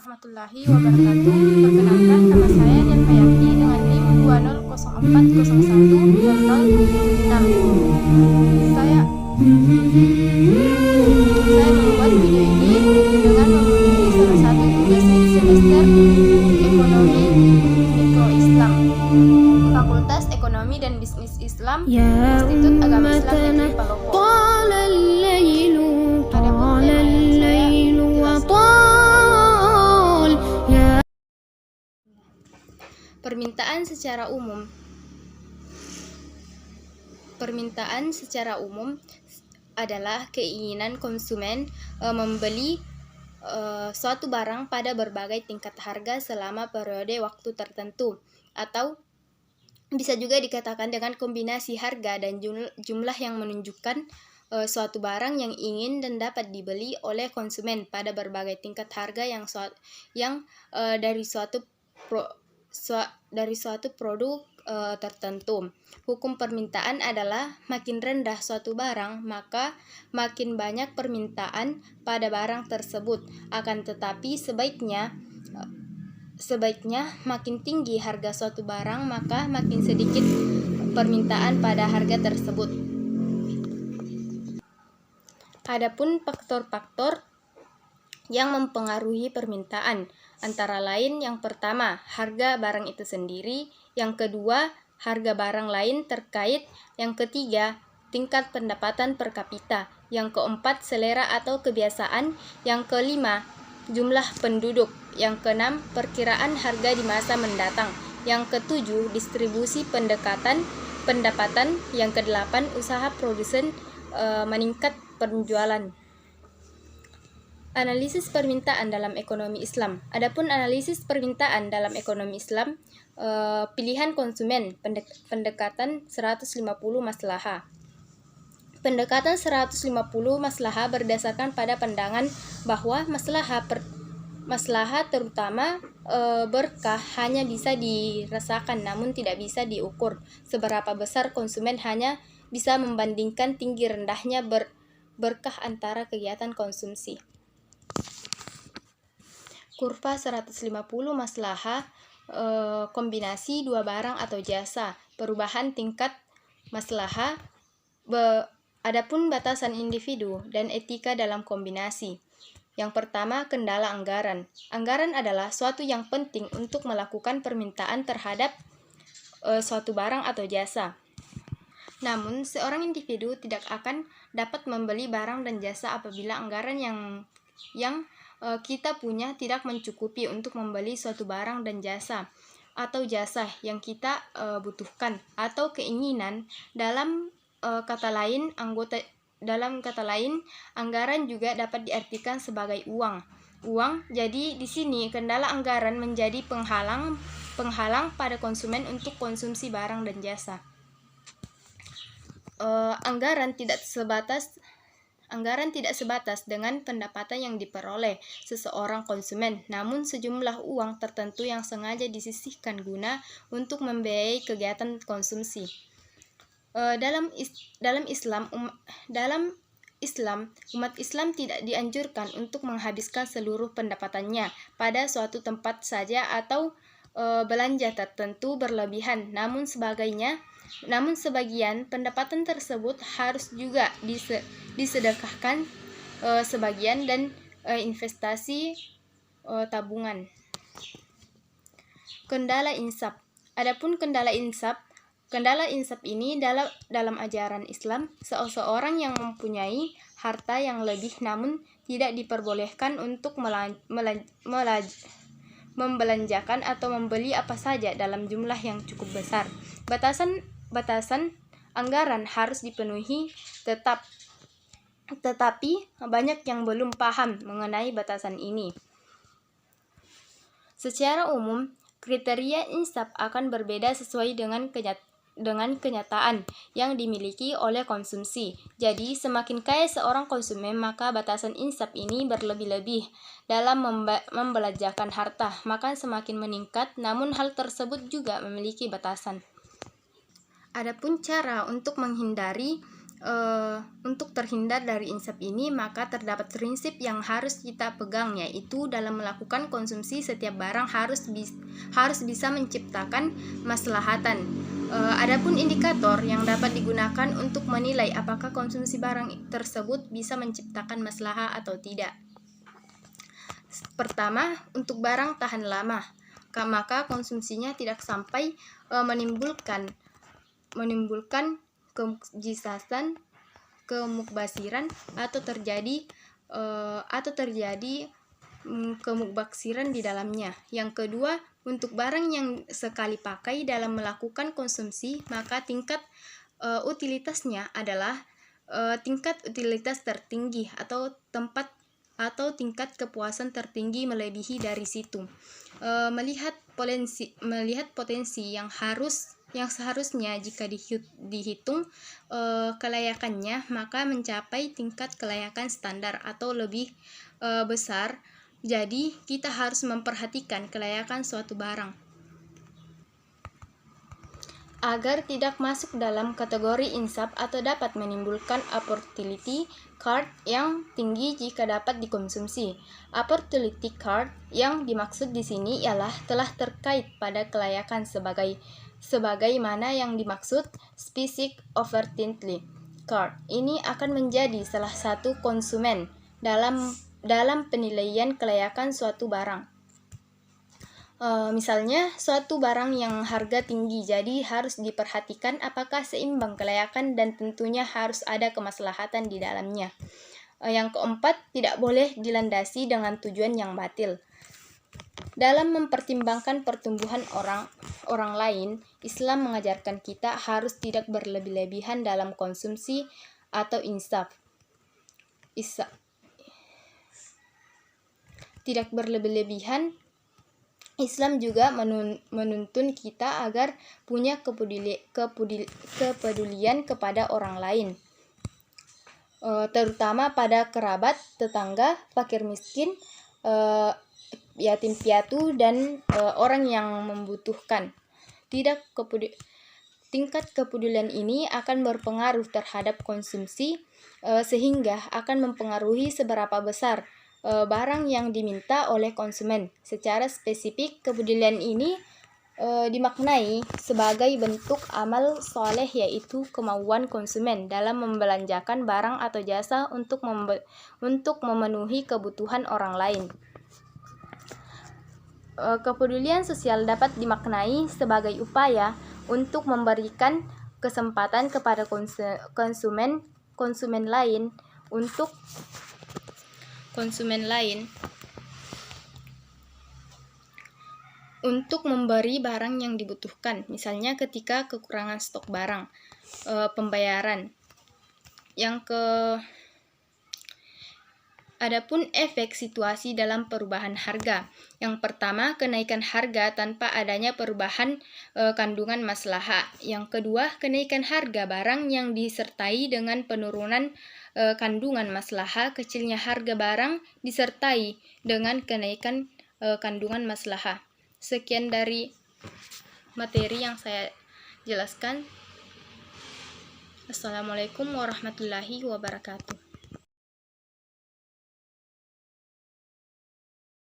warahmatullahi wabarakatuh. Perkenalkan, nama saya Dian Hayati dengan NIM 2040010006. Saya membuat video ini dengan memenuhi salah satu tugas semester Ekonomi Mikro Islam, Fakultas Ekonomi dan Bisnis Islam, Institut Agama Islam Negeri Palopo. Permintaan secara umum adalah keinginan konsumen membeli suatu barang pada berbagai tingkat harga selama periode waktu tertentu, atau bisa juga dikatakan dengan kombinasi harga dan jumlah yang menunjukkan suatu barang yang ingin dan dapat dibeli oleh konsumen pada berbagai tingkat harga dari suatu produk tertentu. Hukum permintaan adalah makin rendah suatu barang, maka makin banyak permintaan pada barang tersebut. Akan tetapi sebaiknya makin tinggi harga suatu barang, maka makin sedikit permintaan pada harga tersebut. Adapun faktor-faktor yang mempengaruhi permintaan antara lain, yang pertama, harga barang itu sendiri, yang kedua, harga barang lain terkait, yang ketiga, tingkat pendapatan per kapita, yang keempat, selera atau kebiasaan, yang kelima, jumlah penduduk, yang keenam, perkiraan harga di masa mendatang, yang ketujuh, distribusi pendapatan, yang kedelapan, usaha produsen meningkat penjualan. Analisis permintaan dalam ekonomi Islam. Adapun analisis permintaan dalam ekonomi Islam, pilihan konsumen, pendekatan 150 maslahah. Pendekatan 150 maslahah berdasarkan pada pandangan bahwa maslahah terutama berkah hanya bisa dirasakan namun tidak bisa diukur. Seberapa besar konsumen hanya bisa membandingkan tinggi rendahnya berkah antara kegiatan konsumsi. Kurva 150 maslahah, kombinasi dua barang atau jasa, perubahan tingkat maslahah, adapun batasan individu dan etika dalam kombinasi. Yang pertama, kendala anggaran. Anggaran adalah suatu yang penting untuk melakukan permintaan terhadap suatu barang atau jasa. Namun, seorang individu tidak akan dapat membeli barang dan jasa apabila anggaran yang kita punya tidak mencukupi untuk membeli suatu barang dan jasa atau jasa yang kita butuhkan atau keinginan. Dalam kata lain, anggaran juga dapat diartikan sebagai uang. Jadi di sini kendala anggaran menjadi penghalang pada konsumen untuk konsumsi barang dan jasa. Anggaran tidak sebatas dengan pendapatan yang diperoleh seseorang konsumen, namun sejumlah uang tertentu yang sengaja disisihkan guna untuk membiayai kegiatan konsumsi. Dalam Islam, umat Islam tidak dianjurkan untuk menghabiskan seluruh pendapatannya pada suatu tempat saja atau belanja tertentu berlebihan, namun sebagian pendapatan tersebut harus juga disedekahkan sebagian dan investasi tabungan. Kendala insaf. Adapun kendala insaf ini dalam ajaran Islam, seseorang yang mempunyai harta yang lebih namun tidak diperbolehkan untuk membelanjakan atau membeli apa saja dalam jumlah yang cukup besar. Batasan anggaran harus dipenuhi, tetapi banyak yang belum paham mengenai batasan ini. Secara umum, kriteria insaf akan berbeda sesuai dengan kenyataan yang dimiliki oleh konsumsi. Jadi, semakin kaya seorang konsumen, maka batasan insaf ini berlebih-lebih dalam membelanjakan harta, maka semakin meningkat, namun hal tersebut juga memiliki batasan. Adapun cara untuk menghindari untuk terhindar dari insaf ini, maka terdapat prinsip yang harus kita pegang, yaitu dalam melakukan konsumsi setiap barang harus bisa menciptakan maslahatan. Adapun indikator yang dapat digunakan untuk menilai apakah konsumsi barang tersebut bisa menciptakan maslahat atau tidak. Pertama, untuk barang tahan lama, maka konsumsinya tidak sampai menimbulkan kejisasan, kemukbasiran atau terjadi kemukbasiran di dalamnya. Yang kedua, untuk barang yang sekali pakai dalam melakukan konsumsi, maka tingkat utilitasnya adalah tingkat utilitas tertinggi atau tingkat kepuasan tertinggi melebihi dari situ. Melihat potensi yang seharusnya jika dihitung kelayakannya, maka mencapai tingkat kelayakan standar atau lebih besar. Jadi kita harus memperhatikan kelayakan suatu barang agar tidak masuk dalam kategori insaf atau dapat menimbulkan opportunity card yang tinggi jika dapat dikonsumsi. Opportunity card yang dimaksud di sini ialah telah terkait pada kelayakan sebagaimana yang dimaksud specific opportunity card. Ini akan menjadi salah satu konsumen dalam penilaian kelayakan suatu barang. Misalnya suatu barang yang harga tinggi, jadi harus diperhatikan apakah seimbang kelayakan dan tentunya harus ada kemaslahatan di dalamnya. Yang keempat, tidak boleh dilandasi dengan tujuan yang batil. Dalam mempertimbangkan pertumbuhan orang lain, Islam mengajarkan kita harus tidak berlebih-lebihan dalam konsumsi atau insaf. Tidak berlebih-lebihan. Islam juga menuntun kita agar punya kepedulian kepada orang lain, terutama pada kerabat, tetangga, fakir miskin, yatim piatu, dan orang yang membutuhkan. Tingkat kepedulian ini akan berpengaruh terhadap konsumsi, sehingga akan mempengaruhi seberapa besar barang yang diminta oleh konsumen. Secara spesifik, kepedulian ini dimaknai sebagai bentuk amal soleh, yaitu kemauan konsumen dalam membelanjakan barang atau jasa untuk memenuhi kebutuhan orang lain. Kepedulian sosial dapat dimaknai sebagai upaya untuk memberikan kesempatan kepada konsumen lain untuk memberi barang yang dibutuhkan, misalnya ketika kekurangan stok barang. Pembayaran. Adapun efek situasi dalam perubahan harga. Yang pertama, kenaikan harga tanpa adanya perubahan kandungan maslahah. Yang kedua, kenaikan harga barang yang disertai dengan penurunan kandungan maslahah. Kecilnya harga barang disertai dengan kenaikan kandungan maslahah. Sekian dari materi yang saya jelaskan. Assalamualaikum warahmatullahi wabarakatuh.